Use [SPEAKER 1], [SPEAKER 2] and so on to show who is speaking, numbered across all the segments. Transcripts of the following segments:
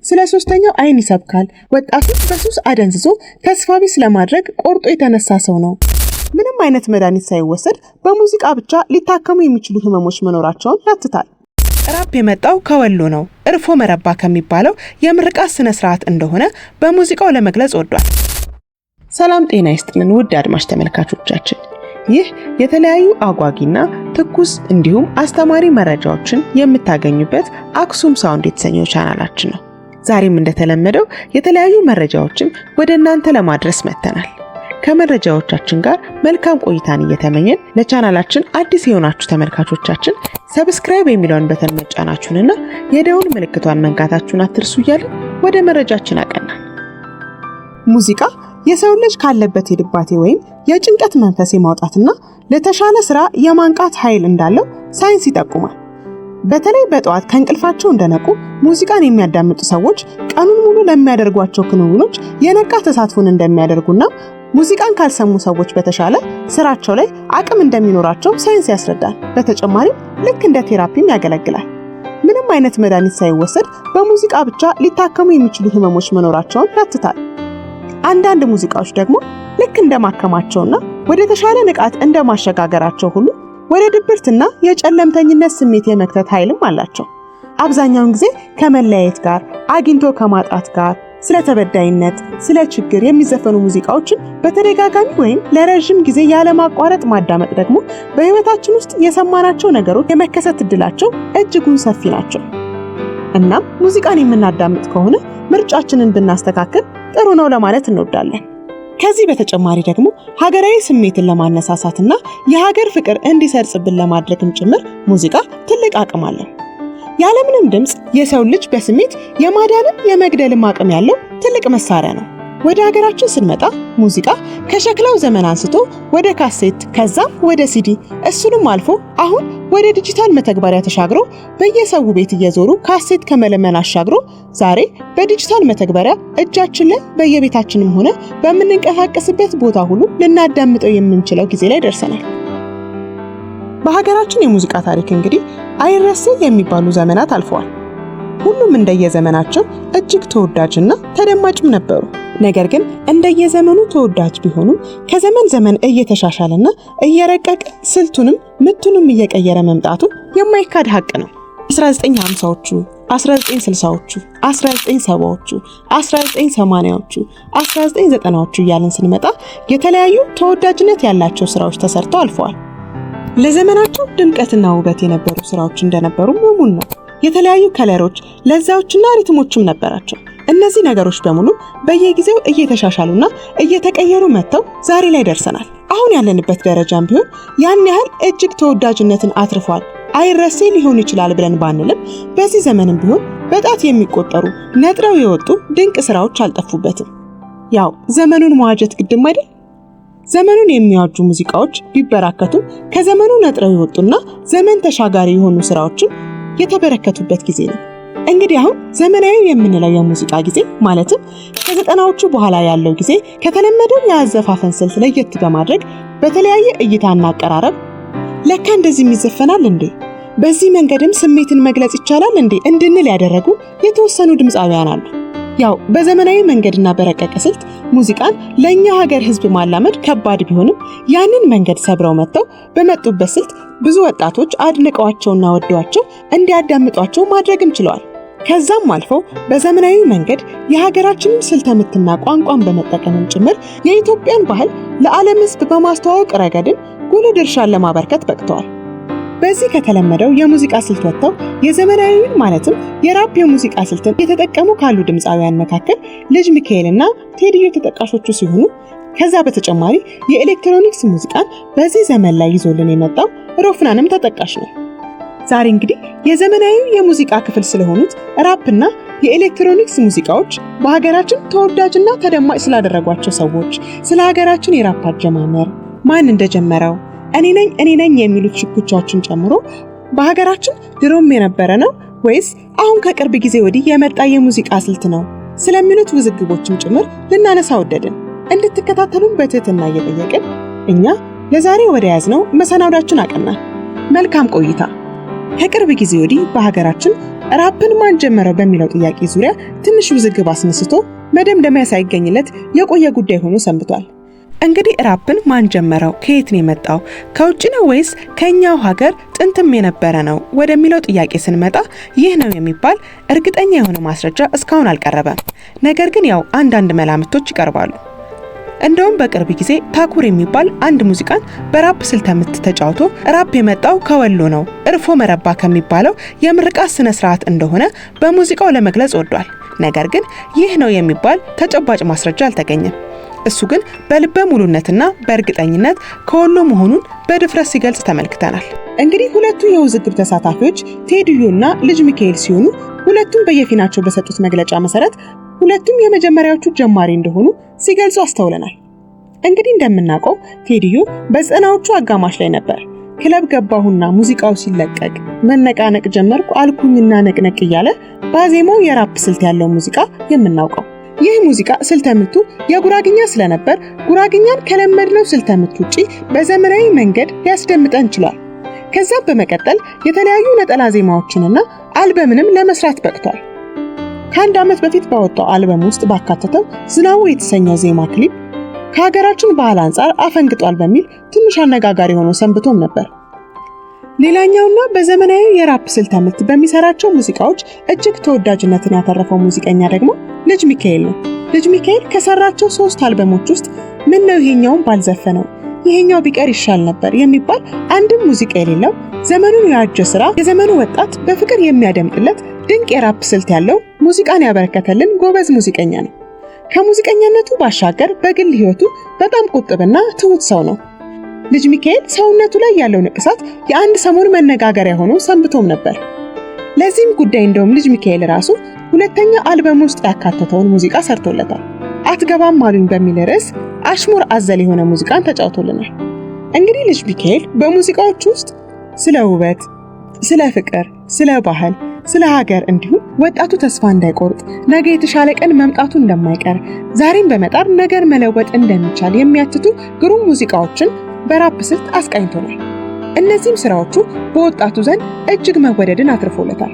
[SPEAKER 1] ስለ ሶስተኛው አይን ይሰብካል። ወጣቱ በሱስ አደንዝዞ ተስፋ ቢስ ለማድረግ ቆርጦ የተነሳ ሰው ነው። ምንም አይነት መድኃኒት ሳይወሰድ በሙዚቃ ብቻ ሊታከሙ የሚችሉ ህመሞች መኖራቸውን ያትታል። ራፕ የመጣው ከወሎ ነው። እርፎ መረባ ከሚባለው የምርቃት ስነ ስርዓት እንደሆነ በሙዚቃው ለመግለጽ ወዷል። ሰላም ጤና ይስጥልን ውድ አድማጭ ተመልካቾቻችን፣ ይህ የተለያዩ አጓጊና ትኩስ እንዲሁም አስተማሪ መረጃዎችን የምታገኙበት አክሱም ሳውንድ የተሰኘው ቻናላችን ነው። ዛሬም እንደተለመደው የተለያዩ መረጃዎችን ወደ እናንተ ለማድረስ መጥተናል። ከመረጃዎቻችን ጋር መልካም ቆይታን እየተመኘን ለቻናላችን አዲስ የሆናችሁ ተመልካቾቻችን ሰብስክራይብ የሚለውን በተን መጫናችሁንና የደውል ምልክቷን መንካታችሁን አትርሱ እያልን ወደ መረጃችን አቀናን። ሙዚቃ የሰው ልጅ ካለበት የድባቴ ወይም የጭንቀት መንፈስ የማውጣትና ለተሻለ ስራ የማንቃት ኃይል እንዳለው ሳይንስ ይጠቁማል። በተለይ በጠዋት ከእንቅልፋቸው እንደነቁ ሙዚቃን የሚያዳምጡ ሰዎች ቀኑን ሙሉ ለሚያደርጓቸው ክንውኖች የነቃ ተሳትፎን እንደሚያደርጉና ሙዚቃን ካልሰሙ ሰዎች በተሻለ ስራቸው ላይ አቅም እንደሚኖራቸው ሳይንስ ያስረዳል። በተጨማሪም ልክ እንደ ቴራፒም ያገለግላል። ምንም አይነት መድኃኒት ሳይወሰድ በሙዚቃ ብቻ ሊታከሙ የሚችሉ ህመሞች መኖራቸውን ያትታል። አንዳንድ ሙዚቃዎች ደግሞ ልክ እንደማከማቸውና ወደ ተሻለ ንቃት እንደማሸጋገራቸው ሁሉ ወደ ድብርትና የጨለምተኝነት ስሜት የመክተት ኃይልም አላቸው። አብዛኛውን ጊዜ ከመለያየት ጋር፣ አግኝቶ ከማጣት ጋር፣ ስለ ተበዳይነት፣ ስለ ችግር የሚዘፈኑ ሙዚቃዎችን በተደጋጋሚ ወይም ለረጅም ጊዜ ያለማቋረጥ ማዳመጥ ደግሞ በህይወታችን ውስጥ የሰማናቸው ነገሮች የመከሰት እድላቸው እጅጉን ሰፊ ናቸው። እናም ሙዚቃን የምናዳምጥ ከሆነ ምርጫችንን ብናስተካክል ጥሩ ነው ለማለት እንወዳለን። ከዚህ በተጨማሪ ደግሞ ሀገራዊ ስሜትን ለማነሳሳትና የሀገር ፍቅር እንዲሰርጽብን ለማድረግም ጭምር ሙዚቃ ትልቅ አቅም አለው። ያለምንም ድምጽ የሰው ልጅ በስሜት የማዳንም የመግደልም አቅም ያለው ትልቅ መሳሪያ ነው። ወደ ሀገራችን ስንመጣ ሙዚቃ ከሸክላው ዘመን አንስቶ ወደ ካሴት ከዛም ወደ ሲዲ እሱንም አልፎ አሁን ወደ ዲጂታል መተግበሪያ ተሻግሮ በየሰው ቤት እየዞሩ ካሴት ከመለመን አሻግሮ ዛሬ በዲጂታል መተግበሪያ እጃችን ላይ በየቤታችንም ሆነ በምንንቀሳቀስበት ቦታ ሁሉ ልናዳምጠው የምንችለው ጊዜ ላይ ደርሰናል። በሀገራችን የሙዚቃ ታሪክ እንግዲህ አይረሴ የሚባሉ ዘመናት አልፈዋል። ሁሉም እንደየዘመናቸው እጅግ ተወዳጅና ተደማጭም ነበሩ። ነገር ግን እንደየዘመኑ ተወዳጅ ቢሆኑም ከዘመን ዘመን እየተሻሻለና እየረቀቀ ስልቱንም ምቱንም እየቀየረ መምጣቱ የማይካድ ሀቅ ነው። 1950ዎቹ፣ 1960ዎቹ፣ 1970ዎቹ፣ 1980ዎቹ፣ 1990ዎቹ እያልን ስንመጣ የተለያዩ ተወዳጅነት ያላቸው ስራዎች ተሰርተው አልፈዋል። ለዘመናቸው ድምቀትና ውበት የነበሩ ስራዎች እንደነበሩ ሙሙን ነው። የተለያዩ ከለሮች፣ ለዛዎችና ሪትሞችም ነበራቸው። እነዚህ ነገሮች በሙሉ በየጊዜው እየተሻሻሉና እየተቀየሩ መጥተው ዛሬ ላይ ደርሰናል። አሁን ያለንበት ደረጃም ቢሆን ያን ያህል እጅግ ተወዳጅነትን አትርፏል፣ አይረሴ ሊሆን ይችላል ብለን ባንልም በዚህ ዘመንም ቢሆን በጣት የሚቆጠሩ ነጥረው የወጡ ድንቅ ስራዎች አልጠፉበትም። ያው ዘመኑን መዋጀት ግድም አይደል? ዘመኑን የሚዋጁ ሙዚቃዎች ቢበራከቱም ከዘመኑ ነጥረው የወጡና ዘመን ተሻጋሪ የሆኑ ስራዎችን የተበረከቱበት ጊዜ ነው። እንግዲህ አሁን ዘመናዊ የምንለው የሙዚቃ ጊዜ ማለትም ከ90ዎቹ በኋላ ያለው ጊዜ ከተለመደው የአዘፋፈን ስልት ለየት በማድረግ በተለያየ እይታና አቀራረብ ለካ እንደዚህ ይዘፈናል እንዴ፣ በዚህ መንገድም ስሜትን መግለጽ ይቻላል እንዴ እንድንል ያደረጉ የተወሰኑ ድምፃውያን አሉ። ያው በዘመናዊ መንገድና በረቀቀ ስልት ሙዚቃን ለኛ ሀገር ህዝብ ማላመድ ከባድ ቢሆንም ያንን መንገድ ሰብረው መጥተው በመጡበት ስልት ብዙ ወጣቶች አድንቀዋቸውና ወደዋቸው እንዲያዳምጧቸው ማድረግም ችለዋል። ከዛም አልፈው በዘመናዊ መንገድ የሀገራችንን ስልተ ምትና ቋንቋን በመጠቀምም ጭምር የኢትዮጵያን ባህል ለዓለም ህዝብ በማስተዋወቅ ረገድም ጉልህ ድርሻን ለማበርከት በቅተዋል። በዚህ ከተለመደው የሙዚቃ ስልት ወጥተው የዘመናዊውን ማለትም የራፕ የሙዚቃ ስልትን የተጠቀሙ ካሉ ድምፃውያን መካከል ልጅ ሚካኤልና ቴዲዮ ተጠቃሾቹ ሲሆኑ ከዛ በተጨማሪ የኤሌክትሮኒክስ ሙዚቃን በዚህ ዘመን ላይ ይዞልን የመጣው ሮፍናንም ተጠቃሽ ነው። ዛሬ እንግዲህ የዘመናዊ የሙዚቃ ክፍል ስለሆኑት ራፕና የኤሌክትሮኒክስ ሙዚቃዎች በሀገራችን ተወዳጅና ተደማጭ ስላደረጓቸው ሰዎች፣ ስለ ሀገራችን የራፕ አጀማመር፣ ማን እንደጀመረው፣ እኔ ነኝ የሚሉት ሽኩቻዎችን ጨምሮ በሀገራችን ድሮም የነበረ ነው ወይስ አሁን ከቅርብ ጊዜ ወዲህ የመጣ የሙዚቃ ስልት ነው ስለሚሉት ውዝግቦችን ጭምር ልናነሳ ወደድን። እንድትከታተሉን በትህትና እየጠየቅን እኛ ለዛሬ ወደ ያዝነው መሰናዷችን አቀናን። መልካም ቆይታ። ከቅርብ ጊዜ ወዲህ በሀገራችን ራፕን ማን ጀመረው በሚለው ጥያቄ ዙሪያ ትንሽ ውዝግብ አስነስቶ መደምደሚያ ሳይገኝለት የቆየ ጉዳይ ሆኖ ሰንብቷል። እንግዲህ ራፕን ማን ጀመረው? ከየት ነው የመጣው? ከውጭ ነው ወይስ ከኛው ሀገር ጥንትም የነበረ ነው ወደሚለው ጥያቄ ስንመጣ ይህ ነው የሚባል እርግጠኛ የሆነ ማስረጃ እስካሁን አልቀረበም። ነገር ግን ያው አንዳንድ መላምቶች ይቀርባሉ። እንደውም በቅርብ ጊዜ ታኩር የሚባል አንድ ሙዚቃን በራፕ ስልተ ምት ተጫውቶ ራፕ የመጣው ከወሎ ነው እርፎ መረባ ከሚባለው የምርቃት ስነ ስርዓት እንደሆነ በሙዚቃው ለመግለጽ ወዷል። ነገር ግን ይህ ነው የሚባል ተጨባጭ ማስረጃ አልተገኘም። እሱ ግን በልበ ሙሉነትና በእርግጠኝነት ከወሎ መሆኑን በድፍረት ሲገልጽ ተመልክተናል። እንግዲህ ሁለቱ የውዝግብ ተሳታፊዎች ቴዲዮና ልጅ ሚካኤል ሲሆኑ ሁለቱም በየፊናቸው በሰጡት መግለጫ መሰረት ሁለቱም የመጀመሪያዎቹ ጀማሪ እንደሆኑ ሲገልጹ አስተውለናል። እንግዲህ እንደምናውቀው ቴዲዮ በዘጠናዎቹ አጋማሽ ላይ ነበር ክለብ ገባሁና ሙዚቃው ሲለቀቅ መነቃነቅ ጀመርኩ አልኩኝና ነቅነቅ እያለ ባዜማው የራፕ ስልት ያለው ሙዚቃ የምናውቀው። ይህ ሙዚቃ ስልተምቱ የጉራግኛ ስለነበር ጉራግኛን ከለመድነው ስልተምት ውጪ በዘመናዊ መንገድ ሊያስደምጠን ችሏል። ከዛ በመቀጠል የተለያዩ ነጠላ ዜማዎችንና አልበምንም ለመስራት በቅቷል። ከአንድ ዓመት በፊት ባወጣው አልበም ውስጥ ባካተተው ዝናቡ የተሰኘው ዜማ ክሊፕ ከሀገራችን ባህል አንጻር አፈንግጧል በሚል ትንሽ አነጋጋሪ ሆኖ ሰንብቶም ነበር። ሌላኛውና በዘመናዊ የራፕ ስልተምት በሚሰራቸው ሙዚቃዎች እጅግ ተወዳጅነትን ያተረፈው ሙዚቀኛ ደግሞ ልጅ ሚካኤል ነው። ልጅ ሚካኤል ከሰራቸው 3 አልበሞች ውስጥ ምን ነው ይሄኛውን ባልዘፈነው ይሄኛው ቢቀር ይሻል ነበር የሚባል አንድም ሙዚቃ የሌለው ዘመኑን የዋጀ ስራ የዘመኑ ወጣት በፍቅር የሚያደምጥለት ድንቅ የራፕ ስልት ያለው ሙዚቃን ያበረከተልን ጎበዝ ሙዚቀኛ ነው። ከሙዚቀኛነቱ ባሻገር በግል ህይወቱ በጣም ቁጥብና ትሁት ሰው ነው። ልጅ ሚካኤል ሰውነቱ ላይ ያለው ንቅሳት የአንድ ሰሞን መነጋገሪያ ሆኖ ሰንብቶም ነበር። ለዚህም ጉዳይ እንደውም ልጅ ሚካኤል ራሱ ሁለተኛ አልበም ውስጥ ያካተተውን ሙዚቃ ሰርቶለታል። አትገባም አሉኝ በሚል ርዕስ አሽሙር አዘል የሆነ ሙዚቃን ተጫውቶልናል። እንግዲህ ልጅ ሚካኤል በሙዚቃዎቹ ውስጥ ስለ ውበት፣ ስለ ፍቅር፣ ስለ ባህል፣ ስለ ሀገር እንዲሁም ወጣቱ ተስፋ እንዳይቆርጥ ነገ የተሻለ ቀን መምጣቱ እንደማይቀር ዛሬን በመጣር ነገር መለወጥ እንደሚቻል የሚያትቱ ግሩም ሙዚቃዎችን በራፕ ስልት አስቃኝቶናል። እነዚህም ስራዎቹ በወጣቱ ዘንድ እጅግ መወደድን አትርፎለታል።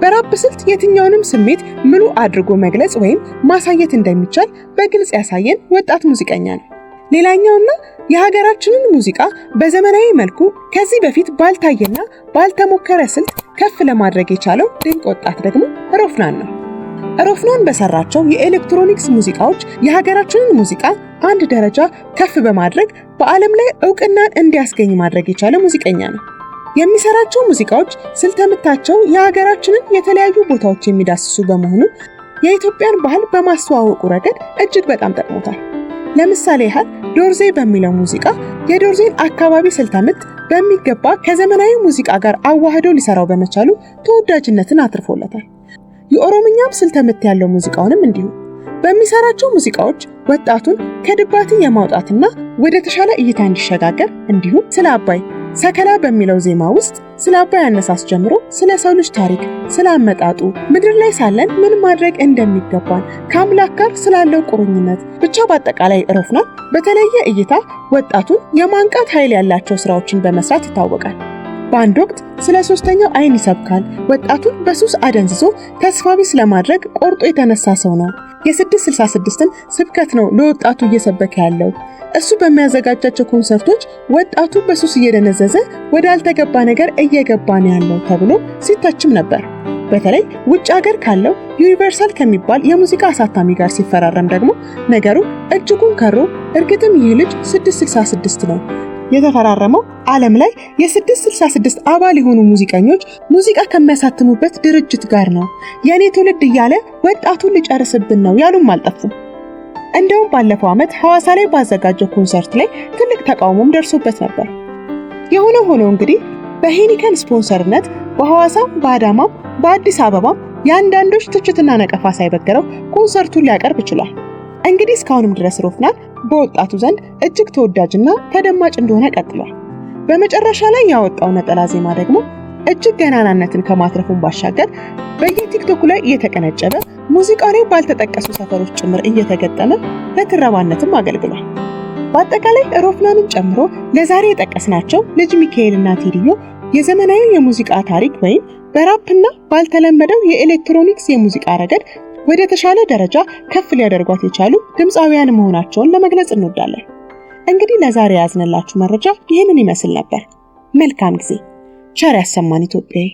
[SPEAKER 1] በራፕ ስልት የትኛውንም ስሜት ምሉ አድርጎ መግለጽ ወይም ማሳየት እንደሚቻል በግልጽ ያሳየን ወጣት ሙዚቀኛ ነው። ሌላኛውና የሀገራችንን ሙዚቃ በዘመናዊ መልኩ ከዚህ በፊት ባልታየና ባልተሞከረ ስልት ከፍ ለማድረግ የቻለው ድንቅ ወጣት ደግሞ ሮፍናን ነው። ሮፍናን በሰራቸው የኤሌክትሮኒክስ ሙዚቃዎች የሀገራችንን ሙዚቃ አንድ ደረጃ ከፍ በማድረግ በዓለም ላይ ዕውቅናን እንዲያስገኝ ማድረግ የቻለ ሙዚቀኛ ነው። የሚሰራቸው ሙዚቃዎች ስልተምታቸው የሀገራችንን የተለያዩ ቦታዎች የሚዳስሱ በመሆኑ የኢትዮጵያን ባህል በማስተዋወቁ ረገድ እጅግ በጣም ጠቅሞታል። ለምሳሌ ያህል ዶርዜ በሚለው ሙዚቃ የዶርዜን አካባቢ ስልተምት በሚገባ ከዘመናዊ ሙዚቃ ጋር አዋህዶ ሊሰራው በመቻሉ ተወዳጅነትን አትርፎለታል። የኦሮምኛም ስልተምት ያለው ሙዚቃውንም እንዲሁ በሚሰራቸው ሙዚቃዎች ወጣቱን ከድባቴ የማውጣትና ወደ ተሻለ እይታ እንዲሸጋገር እንዲሁም ስለ አባይ ሰከላ በሚለው ዜማ ውስጥ ስለ አባይ አነሳስ ጀምሮ ስለ ሰው ልጅ ታሪክ፣ ስለ አመጣጡ፣ ምድር ላይ ሳለን ምን ማድረግ እንደሚገባን፣ ከአምላክ ጋር ስላለው ቁርኝነት ብቻ በአጠቃላይ ሮፍናን በተለየ እይታ ወጣቱን የማንቃት ኃይል ያላቸው ስራዎችን በመስራት ይታወቃል። በአንድ ወቅት ስለ 3ኛው አይን ይሰብካል። ወጣቱን በሱስ አደንዝዞ ተስፋ ቢስ ለማድረግ ቆርጦ የተነሳ ሰው ነው። የ666ን ስብከት ነው ለወጣቱ እየሰበከ ያለው። እሱ በሚያዘጋጃቸው ኮንሰርቶች ወጣቱ በሱስ እየደነዘዘ ወደ አልተገባ ነገር እየገባ ነው ያለው ተብሎ ሲተችም ነበር። በተለይ ውጭ ሀገር ካለው ዩኒቨርሳል ከሚባል የሙዚቃ አሳታሚ ጋር ሲፈራረም ደግሞ ነገሩ እጅጉን ከሮ እርግጥም ይህ ልጅ 666 ነው የተፈራረመው ዓለም ላይ የ666 አባል የሆኑ ሙዚቀኞች ሙዚቃ ከሚያሳትሙበት ድርጅት ጋር ነው። የኔ ትውልድ እያለ ወጣቱን ሊጨርስብን ነው ያሉም አልጠፉም። እንደውም ባለፈው ዓመት ሐዋሳ ላይ ባዘጋጀው ኮንሰርት ላይ ትልቅ ተቃውሞም ደርሶበት ነበር። የሆነው ሆኖ እንግዲህ በሄኒከን ስፖንሰርነት በሐዋሳም በአዳማም በአዲስ አበባም የአንዳንዶች ትችትና ነቀፋ ሳይበገረው ኮንሰርቱን ሊያቀርብ ችሏል። እንግዲህ እስካሁንም ድረስ ሮፍናን በወጣቱ ዘንድ እጅግ ተወዳጅና ተደማጭ እንደሆነ ቀጥሏል። በመጨረሻ ላይ ያወጣው ነጠላ ዜማ ደግሞ እጅግ ገናናነትን ከማትረፉን ባሻገር በየቲክቶክ ላይ እየተቀነጨበ ሙዚቃው ላይ ባልተጠቀሱ ሰፈሮች ጭምር እየተገጠመ ለትረባነትም አገልግሏል። በአጠቃላይ ሮፍናንን ጨምሮ ለዛሬ የጠቀስናቸው ልጅ ሚካኤልና ቴዲዮ የዘመናዊ የሙዚቃ ታሪክ ወይም በራፕና ባልተለመደው የኤሌክትሮኒክስ የሙዚቃ ረገድ ወደ ተሻለ ደረጃ ከፍ ሊያደርጓት የቻሉ ድምፃውያን መሆናቸውን ለመግለጽ እንወዳለን። እንግዲህ ለዛሬ ያዝነላችሁ መረጃ ይህንን ይመስል ነበር። መልካም ጊዜ። ቸር ያሰማን ኢትዮጵያዊ።